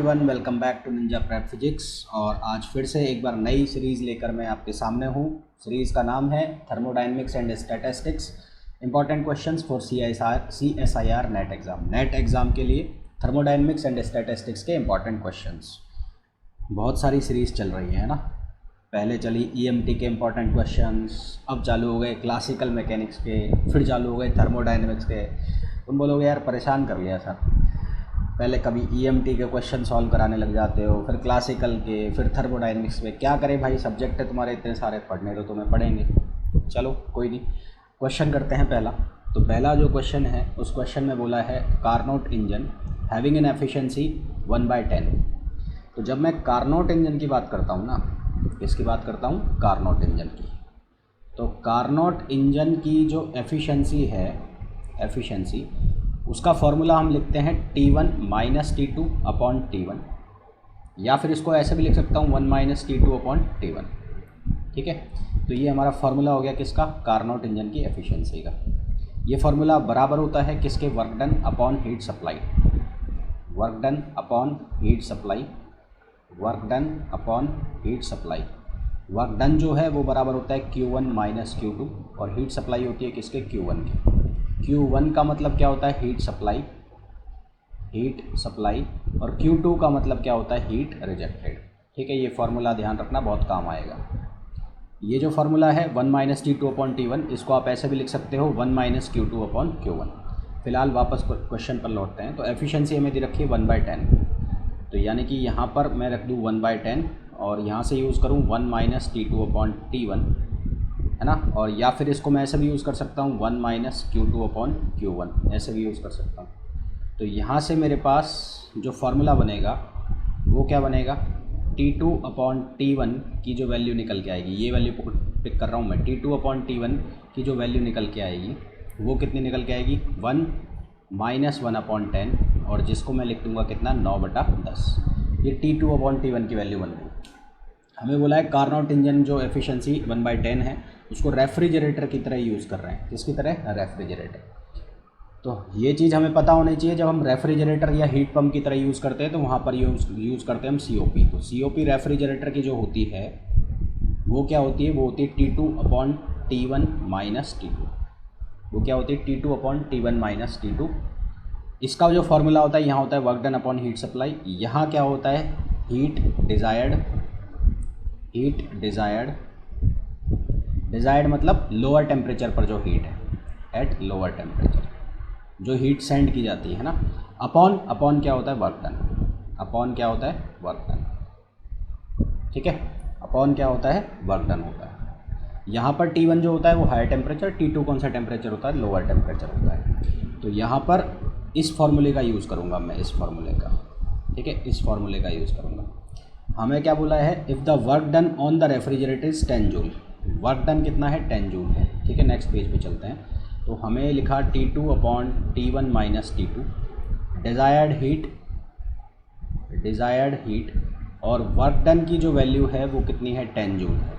Everyone, welcome back to Ninja Prep physics. और आज फिर से एक बार नई सीरीज़ लेकर मैं आपके सामने हूँ। सीरीज़ का नाम है thermodynamics and statistics, important questions for CSIR net exam के लिए थर्मोडायनेमिक्स एंड स्टैटिस्टिक्स के इंपॉर्टेंट क्वेश्चंस। बहुत सारी सीरीज़ चल रही है ना। पहले चली EMT के इंपॉर्टेंट क्वेश्चंस, अब चालू हो गए क्लासिकल मैकेनिक्स के, फिर चालू हो गए थर्मोडायनेमिक्स के। तुम बोलोगे यार परेशान कर लिया सर, पहले कभी EMT के क्वेश्चन सॉल्व कराने लग जाते हो, फिर क्लासिकल के, फिर थर्मोडायनेमिक्स में। क्या करें भाई, सब्जेक्ट है तुम्हारे इतने सारे, पढ़ने तो तुम्हें पढ़ेंगे। चलो कोई नहीं, क्वेश्चन करते हैं पहला। तो पहला जो क्वेश्चन है उस क्वेश्चन में बोला है Carnot engine having an efficiency 1/10। तो जब मैं कार्नोट इंजन की बात करता हूँ ना, किसकी बात करता हूँ? कार्नोट इंजन की। तो कार्नोट इंजन की जो एफिशिएंसी है, एफिशिएंसी उसका फॉर्मूला हम लिखते हैं T1 - T2 अपॉन T1, या फिर इसको ऐसे भी लिख सकता हूँ 1 - T2 अपॉन T1। ठीक है, तो ये हमारा फार्मूला हो गया किसका? कार्नोट इंजन की एफिशिएंसी का। ये फार्मूला बराबर होता है किसके? Work done upon heat supply. Work done upon heat supply, work done upon heat supply. Work done जो है वो बराबर होता है Q1 - Q2, और हीट सप्लाई होती है किसके? Q1 की। Q1 का मतलब क्या होता है? Heat supply, heat supply. और Q2 का मतलब क्या होता है? Heat rejected. ठीक है, ये फार्मूला ध्यान रखना, बहुत काम आएगा। ये जो फार्मूला है 1 - T2 अपॉन T1, इसको आप ऐसे भी लिख सकते हो 1 - Q2 अपॉन Q1। फिलहाल वापस क्वेश्चन पर लौटते हैं। तो एफिशिएंसी हमें दे रखी है 1/10, तो यानी कि यहाँ पर मैं रख दूँ 1/10, और यहाँ से यूज़ करूँ 1 - T2 अपॉन T1, है ना। और या फिर इसको मैं ऐसे भी यूज़ कर सकता हूँ 1 - Q2 अपॉन Q1, ऐसे भी यूज़ कर सकता हूँ। तो यहाँ से मेरे पास जो फार्मूला बनेगा वो क्या बनेगा? T2 अपॉन T1 की जो वैल्यू निकल के आएगी, ये वैल्यू पिक कर रहा हूँ मैं, T2 अपॉन T1 की जो वैल्यू निकल के आएगी वो कितनी निकल के आएगी? 1 - 1 अपॉन 10, और जिसको मैं लिख दूँगा कितना? 9/10। ये T2 अपॉन T1 की वैल्यू बन गई। हमें बोला है कार्नोट इंजन जो एफिशिएंसी 1/10 है उसको रेफ्रिजरेटर की तरह यूज़ कर रहे हैं। किसकी तरह? रेफ्रिजरेटर। तो ये चीज़ हमें पता होनी चाहिए, जब हम रेफ्रिजरेटर या हीट पंप की तरह यूज़ करते हैं तो वहाँ पर यूज़ करते हैं हम COP। तो COP रेफ्रिजरेटर की जो होती है वो क्या होती है? वो होती है T2 upon T1 minus T2। वो क्या होती है? T2 upon T1 minus T2। इसका जो फॉर्मूला होता है यहाँ होता है work done upon heat supply. यहाँ क्या होता है? Heat desired, heat desired, desired मतलब लोअर टेम्परेचर पर जो हीट है, एट लोअर टेम्परेचर जो हीट सेंड की जाती है ना। अपॉन क्या होता है? Work done. अपॉन क्या होता है? Work done. ठीक है, अपॉन क्या होता है? वर्क डन होता है। यहाँ पर T1 जो होता है वो हायर टेम्परेचर, T2 कौन सा टेम्परेचर होता है? लोअर टेम्परेचर होता है। तो यहाँ पर इस फार्मूले का यूज़ करूँगा मैं, इस फार्मूले का। ठीक है, इस फार्मूले का यूज़ करूँगा। हमें क्या बोला है? If the work done on the refrigerator is 10 joule. Work done कितना है? 10 जूल है। ठीक है, नेक्स्ट पेज पे चलते हैं। तो हमें लिखा T2 upon T1 minus T2, desired heat, desired heat, और वर्क डन की जो वैल्यू है वो कितनी है? 10 जूल है।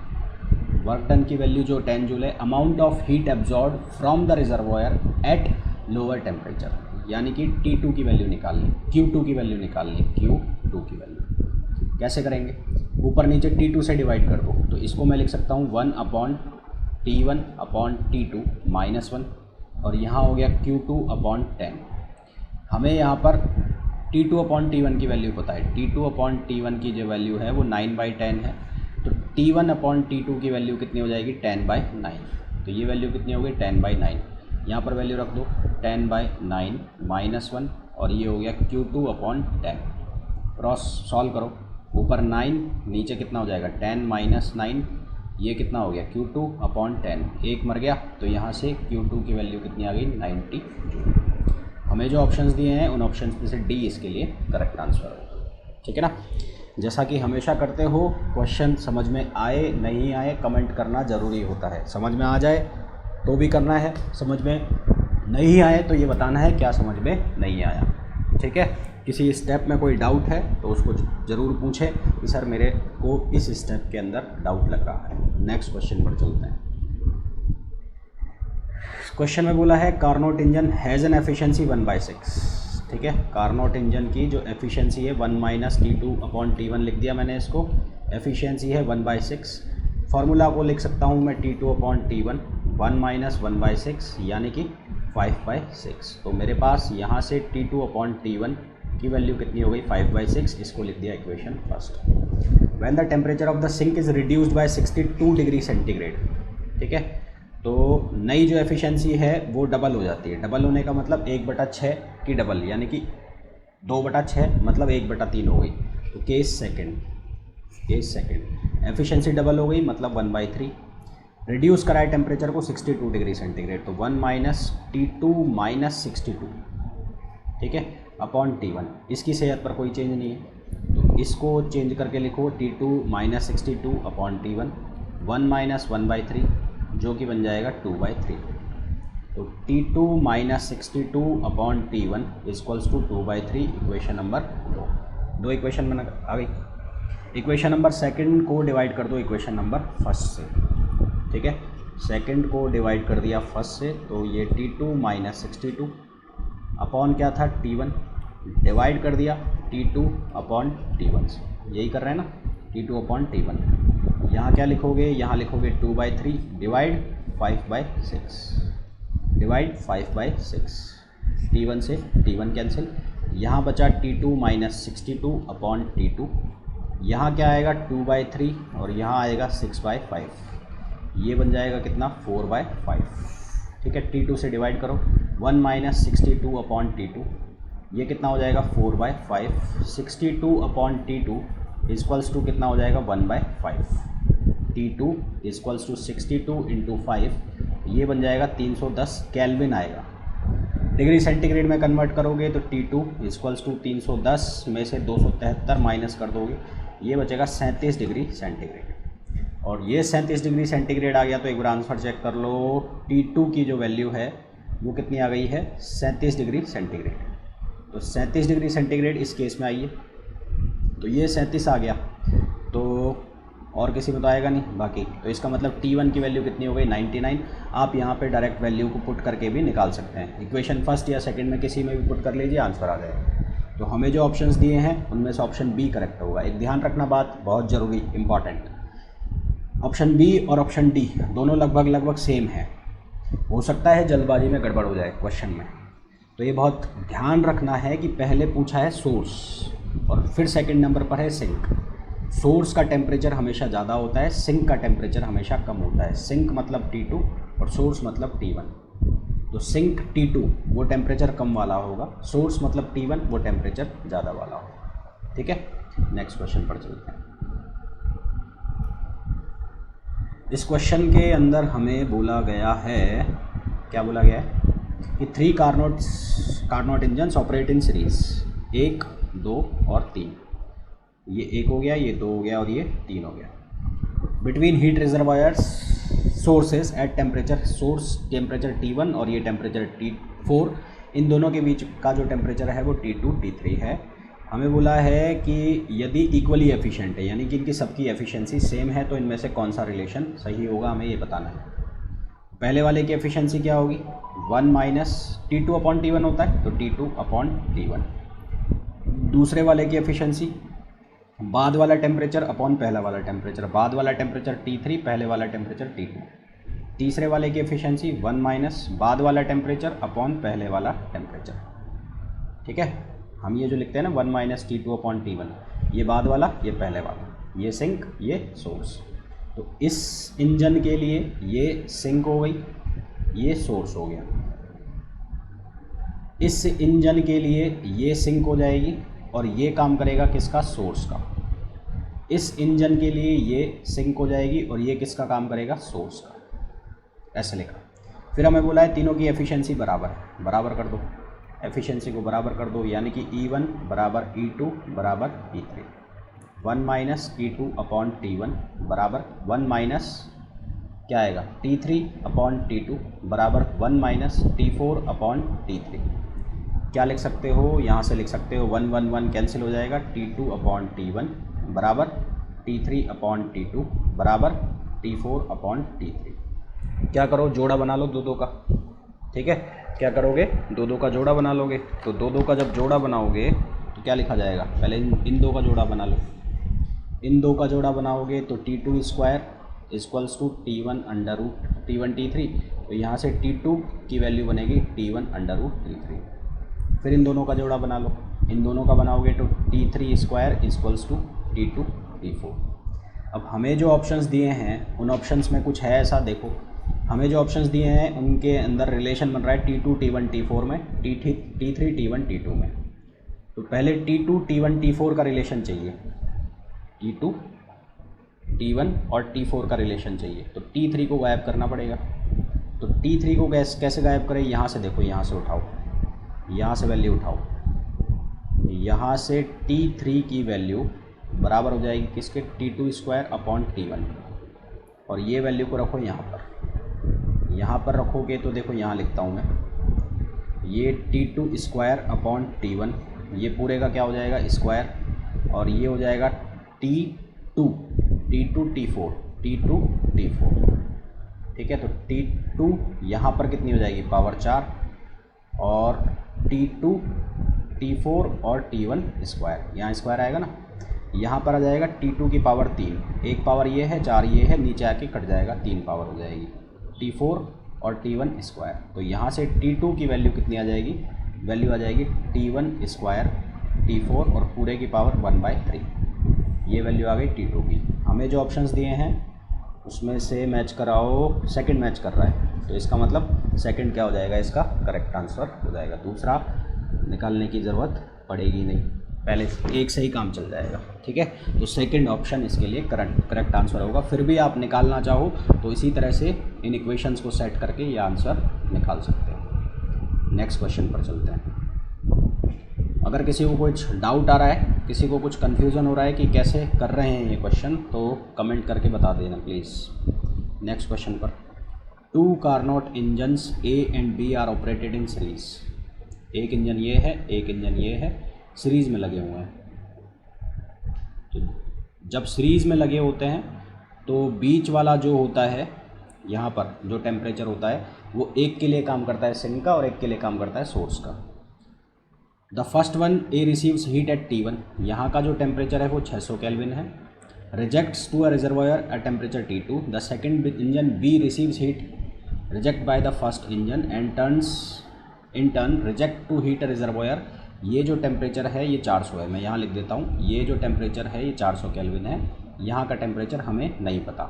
वर्क डन की वैल्यू जो 10 जूल है, amount of heat absorb from the reservoir at lower temperature, यानी कि T2 की वैल्यू निकालनी, Q2 की वैल्यू निकालनी, Q2 की वैल्यू कैसे करेंगे? ऊपर नीचे T2 से डिवाइड कर दो, तो इसको मैं लिख सकता हूँ 1 upon T1 upon T2 minus 1, और यहाँ हो गया Q2 अपॉन 10। हमें यहाँ पर T2 अपॉन T1 की वैल्यू पता है। T2 अपॉन T1 की जो वैल्यू है वो 9/10 है। तो T1 अपॉन T2 की वैल्यू कितनी हो जाएगी? 10/9। तो ये वैल्यू कितनी हो गई? 10/9। यहाँ पर वैल्यू रख दो 10/9 माइनस 1, और ये हो गया Q2 अपॉन 10। क्रॉस सॉल्व करो, ऊपर 9, नीचे कितना हो जाएगा? 10 माइनस 9, ये कितना हो गया? Q2 upon 10। एक मर गया, तो यहाँ से Q2 की वैल्यू कितनी आ गई? 90 जूल। हमें जो ऑप्शंस दिए हैं उन ऑप्शंस में से D इसके लिए करेक्ट आंसर है। ठीक है ना। जैसा कि हमेशा करते हो, क्वेश्चन समझ में आए नहीं आए कमेंट करना ज़रूरी होता है। समझ में आ जाए तो भी करना है, समझ में नहीं आए तो ये बताना है क्या समझ में नहीं आया। ठीक है, किसी स्टेप में कोई डाउट है तो उसको ज़रूर पूछें कि सर मेरे को इस स्टेप के अंदर डाउट लग रहा है। नेक्स्ट क्वेश्चन पर चलते हैं। क्वेश्चन में बोला है Carnot engine has an efficiency 1/6। ठीक है। कार्नोट इंजन की जो एफिशिएंसी है 1 माइनस T2/T1 लिख दिया मैंने इसको। एफिशिएंसी है 1/6। फार्मूला को लिख सकता हूँ मैं T2/T1 1 माइनस 1/6 यानी कि 5/6। तो मेरे पास यहाँ से T2/T1 की वैल्यू कितनी हो गई 5/6। इसको लिख दिया equation first. When the temperature of the sink is reduced by 62 degree centigrade, ठीक है, तो नई जो एफिशिएंसी है वो डबल हो जाती है। डबल होने का मतलब 1/6 की डबल, यानी कि 2/6 मतलब 1/3 हो गई। तो केस सेकेंड एफिशिएंसी डबल हो गई मतलब 1/3। रिड्यूस कराए टेम्परेचर को 62 डिग्री सेंटीग्रेड, तो 1 माइनस T2 माइनस 62, ठीक है, अपॉन T1। इसकी सेहत पर कोई चेंज नहीं है तो इसको चेंज करके लिखो T2 minus 62 upon T1, 1 minus 1/3 जो कि बन जाएगा 2/3। तो T2 minus 62 upon T1 equals to 2/3। Equation number 2 equation बना आ गई। इक्वेशन नंबर सेकंड को डिवाइड कर दो इक्वेशन नंबर फर्स्ट से, ठीक है। सेकंड को डिवाइड कर दिया फर्स्ट से, तो ये T2 माइनस 62 अपॉन क्या था T1 डिवाइड कर दिया T2 अपॉन T1 से, यही कर रहे हैं ना, T2 अपॉन T1। यहाँ क्या लिखोगे, यहाँ लिखोगे 2/3 डिवाइड 5/6, डिवाइड 5/6। T1 से T1 कैंसिल, यहाँ बचा T2 माइनस 62 अपॉन T2। यहाँ क्या आएगा 2/3 और यहाँ आएगा 6/5, ये बन जाएगा कितना 4/5, ठीक है। T2 से डिवाइड करो 1 माइनस 62 अपॉन T2, ये कितना हो जाएगा 4/5। 62 अपॉन T2 इक्वल्स टू कितना हो जाएगा 1/5। T2 इक्वल्स टू 62 इंटू 5, ये बन जाएगा 310 केल्विन आएगा। डिग्री सेंटीग्रेड में कन्वर्ट करोगे तो T2 इक्वल्स टू 310 में से 273 माइनस कर दोगे, ये बचेगा 37 डिग्री सेंटीग्रेड। और ये 37 डिग्री सेंटीग्रेड आ गया तो एक बार आंसर चेक कर लो। T2 की जो वैल्यू है वो कितनी आ गई है 37 डिग्री सेंटीग्रेड। तो 37 डिग्री सेंटीग्रेड इस केस में आई है, तो ये 37 आ गया, तो और किसी में तो आएगा नहीं बाकी। तो इसका मतलब T1 की वैल्यू कितनी हो गई 99। आप यहाँ पे डायरेक्ट वैल्यू को पुट करके भी निकाल सकते हैं। इक्वेशन फर्स्ट या सेकंड में किसी में भी पुट कर लीजिए, आंसर आ जाएगा। तो हमें जो ऑप्शंस दिए हैं उनमें से ऑप्शन बी करेक्ट होगा। एक ध्यान रखना बात बहुत ज़रूरी इंपॉर्टेंट, ऑप्शन बी और ऑप्शन डी दोनों लगभग सेम है। हो सकता है जल्दबाजी में गड़बड़ हो जाए क्वेश्चन में, तो ये बहुत ध्यान रखना है कि पहले पूछा है सोर्स और फिर सेकंड नंबर पर है सिंक। सोर्स का टेम्परेचर हमेशा ज़्यादा होता है, सिंक का टेम्परेचर हमेशा कम होता है। सिंक मतलब T2 और सोर्स मतलब T1। तो सिंक T2 वो टेम्परेचर कम वाला होगा, सोर्स मतलब T1 वो टेम्परेचर ज़्यादा वाला होगा, ठीक है। नेक्स्ट क्वेश्चन पर चलते हैं। इस क्वेश्चन के अंदर हमें बोला गया है, क्या बोला गया है कि 3 Carnot engines operate in series, 1, 2 और 3। ये 1 हो गया, ये 2 हो गया और ये 3 हो गया। Between heat reservoirs sources at temperature, source temperature T1 और ये टेम्परेचर T4, इन दोनों के बीच का जो टेम्परेचर है वो T2 T3 है। हमें बोला है कि यदि इक्वली एफिशिएंट है, यानी कि इनकी सबकी एफिशिएंसी सेम है, तो इनमें से कौन सा रिलेशन सही होगा हमें ये बताना है। पहले वाले की एफिशिएंसी क्या होगी 1 माइनस T2 अपॉन T1 होता है, तो T2 अपॉन T1। दूसरे वाले की एफिशिएंसी बाद वाला टेम्परेचर अपॉन पहला वाला टेम्परेचर, बाद वाला टेम्परेचर T3, पहले वाला टेम्परेचर T2। तीसरे वाले की एफिशिएंसी 1 माइनस बाद वाला टेम्परेचर अपॉन पहले वाला टेम्परेचर, ठीक है। हम ये जो लिखते हैं ना 1 माइनस T2 अपॉन T1, ये बाद वाला ये पहले वाला, ये सिंक ये सोर्स। तो इस इंजन के लिए ये सिंक हो गई, ये सोर्स हो गया। इस इंजन के लिए ये सिंक हो जाएगी और ये काम करेगा किसका सोर्स का। इस इंजन के लिए ये सिंक हो जाएगी और ये किसका काम करेगा सोर्स का, ऐसे लिखा। फिर हमें बोला है तीनों की एफिशिएंसी बराबर है, बराबर कर दो, एफिशिएंसी को बराबर कर दो, यानी कि E1 बराबर E2 बराबर E3। 1 minus T2 upon T1 बराबर 1 माइनस क्या आएगा T3 अपॉन T2 बराबर 1 माइनस T4 अपॉन T3। क्या लिख सकते हो, यहाँ से लिख सकते हो 1 1 1 कैंसिल हो जाएगा, T2 अपॉन T1 बराबर T3 अपॉन T2 बराबर T4 अपॉन T3। क्या करो जोड़ा बना लो दो का, ठीक है, क्या करोगे, दो दो का जोड़ा बना लोगे। तो दो दो का जब जोड़ा बनाओगे तो क्या लिखा जाएगा, पहले इन दो का जोड़ा बना लो। इन दो का जोड़ा बनाओगे तो T2 square equals to T1 under root T1 T3। तो यहाँ से T2 की वैल्यू बनेगी T1 अंडर रूट T3। फिर इन दोनों का जोड़ा बना लो, इन दोनों का बनाओगे तो T3 square equals to T2 T4। अब हमें जो ऑप्शंस दिए हैं उन ऑप्शंस में कुछ है ऐसा, देखो हमें जो ऑप्शंस दिए हैं उनके अंदर रिलेशन बन रहा है T2 T1 T4 में, T3 T1 T2 में। तो पहले T2 T1 T4 का रिलेशन चाहिए, T2 T1 और T4 का रिलेशन चाहिए। तो T3 को गायब करना पड़ेगा। तो T3 को कैसे गायब करें, यहाँ से देखो, यहाँ से उठाओ, यहाँ से वैल्यू उठाओ, यहाँ से T3 की वैल्यू बराबर हो जाएगी किसके, T2 स्क्वायर अपॉन T1। और ये वैल्यू को रखो यहाँ पर रखोगे तो देखो यहाँ लिखता हूँ मैं, ये T2 स्क्वायर अपॉन T1, ये पूरे का क्या हो जाएगा स्क्वायर, और ये हो जाएगा T2 T4 ठीक है। तो T2 यहाँ पर कितनी हो जाएगी, पावर 4, और T2 T4 और T1 स्क्वायर, यहाँ स्क्वायर आएगा ना, यहाँ पर आ जाएगा T2 की पावर 3, एक पावर ये है, 4 ये है, नीचे आके कट जाएगा, 3 पावर हो जाएगी T4 और T1 स्क्वायर। तो यहाँ से T2 की वैल्यू कितनी आ जाएगी, वैल्यू आ जाएगी T1 स्क्वायर T4 और पूरे की पावर 1/3, ये वैल्यू आ गई T2 की। हमें जो ऑप्शंस दिए हैं उसमें से मैच कराओ, सेकंड मैच कर रहा है, तो इसका मतलब सेकंड क्या हो जाएगा, इसका करेक्ट आंसर हो जाएगा। दूसरा निकालने की ज़रूरत पड़ेगी नहीं, पहले एक से ही काम चल जाएगा, ठीक है। तो सेकंड ऑप्शन इसके लिए करेक्ट आंसर होगा। फिर भी आप निकालना चाहो तो इसी तरह से इन इक्वेशंस को सेट करके ये आंसर निकाल सकते हैं। नेक्स्ट क्वेश्चन पर चलते हैं। अगर किसी को कुछ डाउट आ रहा है, किसी को कुछ कन्फ्यूज़न हो रहा है कि कैसे कर रहे हैं ये क्वेश्चन, तो कमेंट करके बता देना प्लीज़। नेक्स्ट क्वेश्चन पर, 2 Carnot engines A and B are operated in series. एक इंजन ये है, एक इंजन ये है, सीरीज़ में लगे हुए हैं। तो जब सीरीज़ में लगे होते हैं तो बीच वाला जो होता है, यहाँ पर जो टेम्परेचर होता है वो एक के लिए काम करता है सिंक का और एक के लिए काम करता है सोर्स का। The first one A receives heat at T1, यहाँ का जो टेम्परेचर है वो 600 केल्विन है। Rejects to a reservoir at temperature T2। The second engine B receives heat reject by the first engine and turn reject to heat a reservoir. ये जो temperature है ये 400 है, मैं यहाँ लिख देता हूँ, ये जो टेम्परेचर है ये 400 केल्विन है। यहाँ का टेम्परेचर हमें नहीं पता,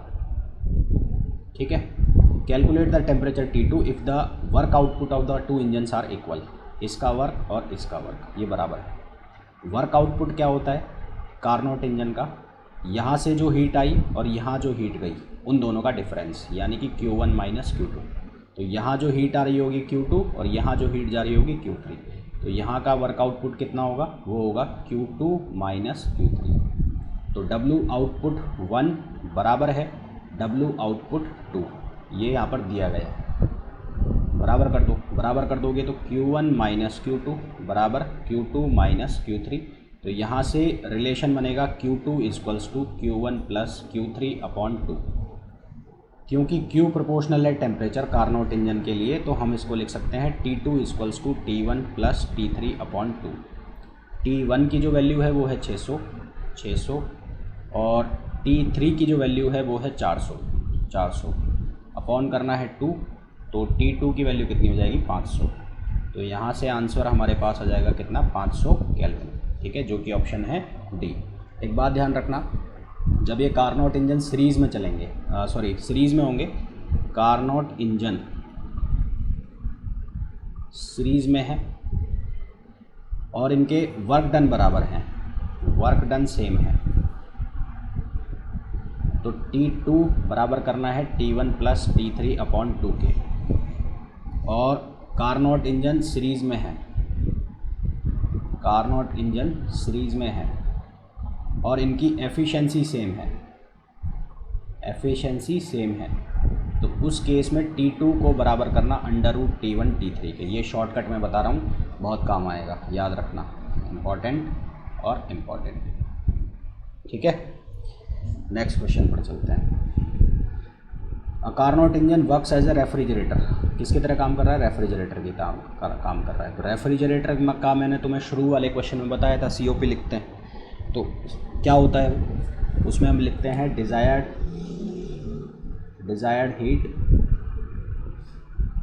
ठीक है। Calculate the temperature T2 if the work output of the 2 engines are equal. इसका वर्क और इसका वर्क ये बराबर है। वर्क आउटपुट क्या होता है कार्नोट इंजन का, यहाँ से जो हीट आई और यहाँ जो हीट गई उन दोनों का डिफरेंस, यानी कि Q1 माइनस Q2। तो यहाँ जो हीट आ रही होगी Q2 और यहाँ जो हीट जा रही होगी Q3। तो यहाँ का वर्क आउटपुट कितना होगा, वो होगा Q2 माइनस Q3। तो W आउटपुट 1 बराबर है W आउटपुट 2, ये यहाँ पर दिया गया है। बराबर कर दो, बराबर कर दोगे तो Q1 माइनस Q2 बराबर Q2 माइनस Q3। तो यहाँ से रिलेशन बनेगा Q2 equals to Q1 plus Q3 upon 2। क्योंकि Q प्रोपोर्शनल है टेम्परेचर कार्नोट इंजन के लिए, तो हम इसको लिख सकते हैं T2 equals to T1 plus T3 upon 2। T1 की जो वैल्यू है वो है 600 और T3 की जो वैल्यू है वो है 400 अपॉन करना है 2, तो T2 की वैल्यू कितनी हो जाएगी 500। तो यहाँ से आंसर हमारे पास आ जाएगा कितना, 500 केल्विन, ठीक है, जो कि ऑप्शन है डी। एक बात ध्यान रखना, जब ये कार्नोट इंजन सीरीज़ में चलेंगे, सीरीज़ में होंगे, कार्नोट इंजन सीरीज़ में है और इनके वर्क डन बराबर हैं, वर्क डन सेम है, तो T2 बराबर करना है T1 प्लस T3 अपॉन 2 के। और कार्नोट इंजन सीरीज़ में है, कार्नोट इंजन सीरीज़ में है और इनकी एफिशिएंसी सेम है, एफिशिएंसी सेम है। तो उस केस में T2 को बराबर करना अंडर रूट T1 T3 के। ये शॉर्टकट मैं बता रहा हूँ, बहुत काम आएगा, याद रखना, इम्पॉर्टेंट और इम्पॉर्टेंट, ठीक है। नेक्स्ट क्वेश्चन पर चलते हैं। A Carnot engine works as a refrigerator, किसकी तरह काम कर रहा है? रेफ्रिजरेटर की काम कर रहा है। तो रेफ्रिजरेटर का मैंने तुम्हें शुरू वाले क्वेश्चन में बताया था, COP लिखते हैं। तो क्या होता है वो? उसमें हम लिखते हैं desired heat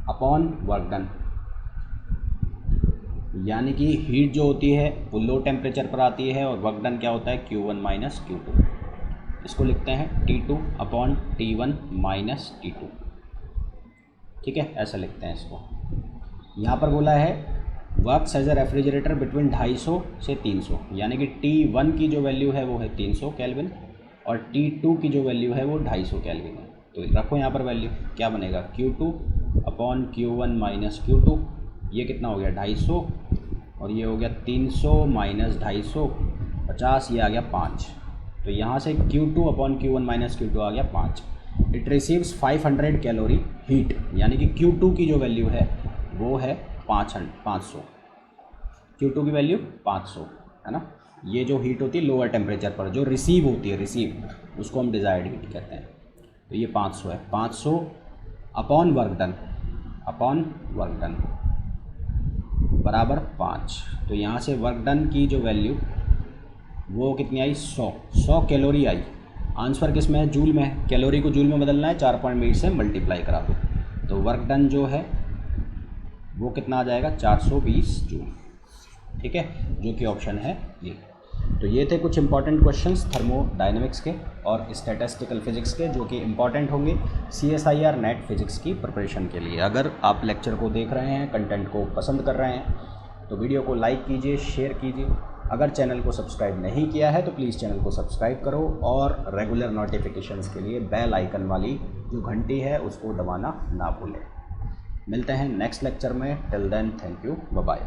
upon work done, यानी कि हीट जो होती है वो लो टेम्परेचर पर आती है और वर्क डन क्या होता है? Q1 minus Q2। इसको लिखते हैं T2 upon T1 minus T2, ठीक है, ऐसा लिखते हैं इसको। यहाँ पर बोला है works as a refrigerator between 250 से 300, यानी कि T1 की जो वैल्यू है वो है 300 केल्विन और T2 की जो वैल्यू है वो 250 केल्विन है। तो रखो यहाँ पर वैल्यू, क्या बनेगा? Q2 upon Q1 minus Q2, ये कितना हो गया? 250, और ये हो गया 300 माइनस 250, 50, ये आ गया 5। तो यहाँ से Q2 upon Q1 minus Q2 आ गया 5। इट रिसीव्स 500 कैलोरी हीट, यानी कि Q2 की जो वैल्यू है वो है 500। Q2 की वैल्यू 500 है ना। ये जो हीट होती है लोअर टेम्परेचर पर जो रिसीव होती है, उसको हम डिज़ायर्ड हीट कहते हैं। तो ये 500 है, 500 अपॉन वर्क डन बराबर 5। तो यहाँ से वर्क डन की जो वैल्यू वो कितनी आई? 100 कैलोरी आई। आंसर किस में है? जूल में है। कैलोरी को जूल में बदलना है, 4.8 से मल्टीप्लाई करा दो, तो वर्क डन जो है वो कितना आ जाएगा? 420 जूल, ठीक है, जो कि ऑप्शन है ये। तो ये थे कुछ इंपॉर्टेंट क्वेश्चंस थर्मोडायनेमिक्स के और स्टैटिस्टिकल फिजिक्स के, जो कि इंपॉर्टेंट होंगे CSIR नेट फिजिक्स की प्रिपरेशन के लिए। अगर आप लेक्चर को देख रहे हैं, कंटेंट को पसंद कर रहे हैं, तो वीडियो को लाइक कीजिए, शेयर कीजिए। अगर चैनल को सब्सक्राइब नहीं किया है तो प्लीज़ चैनल को सब्सक्राइब करो और रेगुलर नोटिफिकेशंस के लिए बेल आइकन वाली जो घंटी है उसको दबाना ना भूलें। मिलते हैं नेक्स्ट लेक्चर में। Till then, thank you, bye bye.